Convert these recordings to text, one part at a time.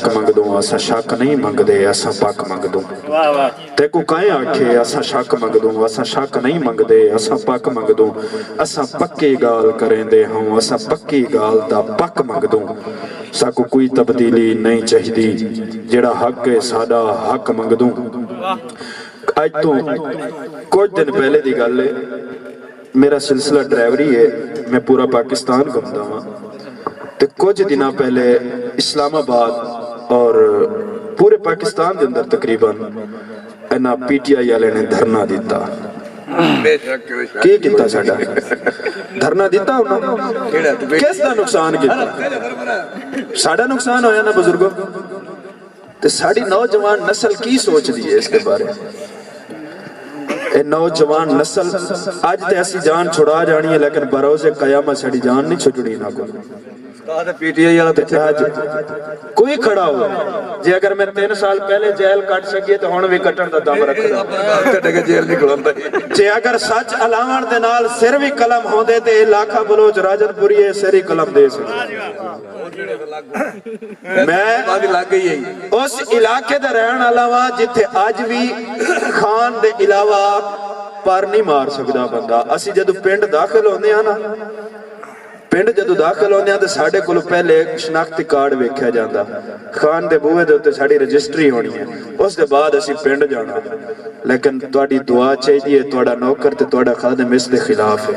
मंग दूं, असा शक नहीं मंगदे असा पक मंग दूं। ते को कहें आखे असा शक मंग दूं, असा शक नहीं मंगदे असा पक मंग दूं। असा पक्की गाल करेंदे हों, असा पक्की गाल दा पक मंग दूं। साकू कोई तब्दीली नहीं चाहिदी, जेड़ा हक है साडा हक मंग दूं। अज तो कुछ दिन पहले की गल है, मेरा सिलसिला ड्राइवरी है, मैं पूरा पाकिस्तान घूमता हाँ। तो कुछ दिन पहले इस्लामाबाद और पूरे पाकिस्तान के अंदर तकरीबन इन्ना PTI वाले ने धरना दिता। की किता साडा धरना दिता उन्होंने, किस दा नुकसान किया? साडा नुकसान होया ना बुजुर्गो। तो साड़ी नौजवान नस्ल की सोचती है इसके बारे? नौजवान नस्ल अज तो ऐसी जान छुड़ा जानी है, लेकिन बरोज़े कयामत साड़ी जान नहीं छुड़नी ना PTI वाला। तो कोई खड़ा हो जे अगर मैं 3 साल पहले जेल कट सकी तो हुण भी कटण दा दम रखदा जेल नहीं खुलंदा। जे अगर सच अलावण दे नाल सिर भी कलम होंदे ते लाखा बलोच राजनपुरी सिर ही कलम दे मैं लग गई उस इलाके दा रहण वाला वा जिथे अज भी खान दे इलावा पर नहीं मार सकदा बंदा। असी जदों पिंड दाखिल होंदे आ ना, पिंड जदों दाखिल होंदे आ ते साडे कोल पहले शनाख्ती कार्ड वेख्या जांदा, खान दे बूहे दे उत्ते साडी रजिस्ट्री होनी है, उस दे बाद असी पिंड जाना। लेकिन तुहाडी दुआ चाहिदी है, तुहाडा नौकर ते तुहाडा खादिम इस दे खिलाफ है।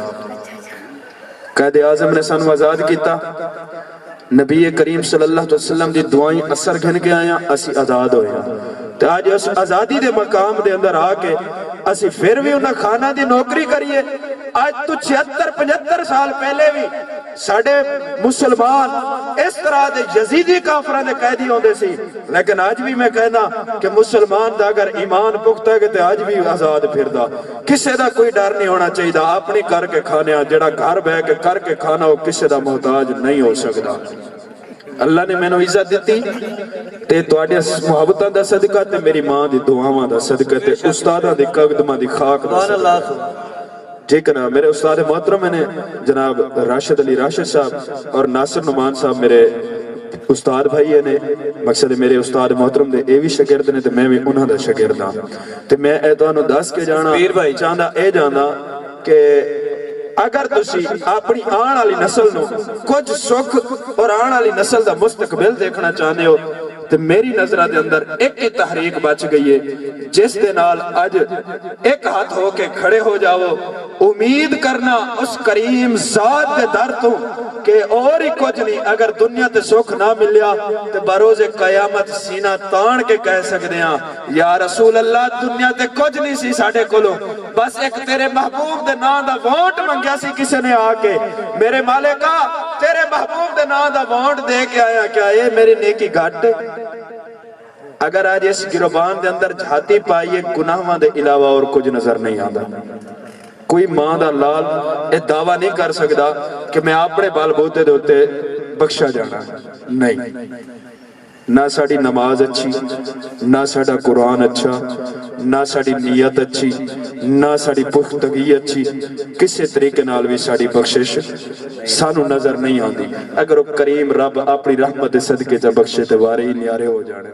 कायदे आज़म ने सानू आजाद किया, नबी करीम सल्लल्लाहु अलैहि वसल्लम दी दुआएं असर घन के आया, असी आजाद होया। ते आज उस आजादी दे मकाम दे अंदर आके असी फिर भी उन्हां खाना दी नौकरी करिए। आज तो 76-75 साल पहले भी साडे मुसलमान इस तरह दे यजीदी काफरां दे कैदी होंदे सी, लेकिन आज भी मैं कहना कि मुसलमान दा अगर ईमान पुख्ता है ते आज भी आजाद फिरदा, किसे दा कोई डर नहीं होना चाहिए। अपनी करके खाने, जेड़ा घर बह के करके खाना वो किसे दा मोहताज नहीं हो सकता। अल्लाह ने मैनू इज्जत दी ते तुहाडे मुहब्बतां दा सदका ते मेरी मां दी दुआवां दा सदका ते उस्तादां दी कदमां दी खाक दा सदका। ठीक है ना। मेरे उस्ताद मोहतरम ने जनाब राशिद अली राशिद साहब और नासिर नुमान साहब मेरे उस्ताद भाई ने, मकसद मेरे उस्ताद मोहतरम दे ए भी शागिर्द ने ते मैं भी उन्हां दा शागिर्द हां। ते मैं ए तुहानू दस के जाना चाहंदा ए जाना कि अगर तुसी अपनी आने वाली नस्ल नू कुछ सुख और आने वाली नस्ल दा मुस्तकबिल देखना चाहते हो तो मेरी नजर के अंदर एक ही तहरीक बच गई है, जिस दे नाल अज एक हाथ होके खड़े हो जाओ। उम्मीद करना उस करीम जात दे दर तो कि और ही कुछ नहीं, अगर दुनिया ते सुख ना मिलिया तो बरोज़े कयामत सीना तान के कह सकते हैं या रसूल अल्लाह दुनिया ते कुछ नहीं सी साडे कोलों, बस एक तेरे महबूब दे नाम दा वोट मंगया सी किसी ने आके, मेरे मालिका तेरे महबूब दे नाम दा वोट दे के आया, क्या ये मेरी नेकी घट? अगर आज इस गिरबान दे अंदर झाती पाइए गुनाहां दे इलावा और कुछ नजर नहीं आता। कोई मां दा लाल यह दावा नहीं कर सकता कि मैं अपने बलबूते दे उत्ते बख्शा जाना, नहीं। ना साड़ी नमाज अच्छी, ना साड़ा कुरान अच्छा, ना साड़ी नीयत अच्छी, ना साड़ी पुख्तगी अच्छी, किसी तरीके नाल भी साड़ी बख्शिश सानू नजर नहीं आती। अगर वो करीम रब अपनी रहमत दे सदके च बख्शे तो वारे ही न्यारे हो जाने।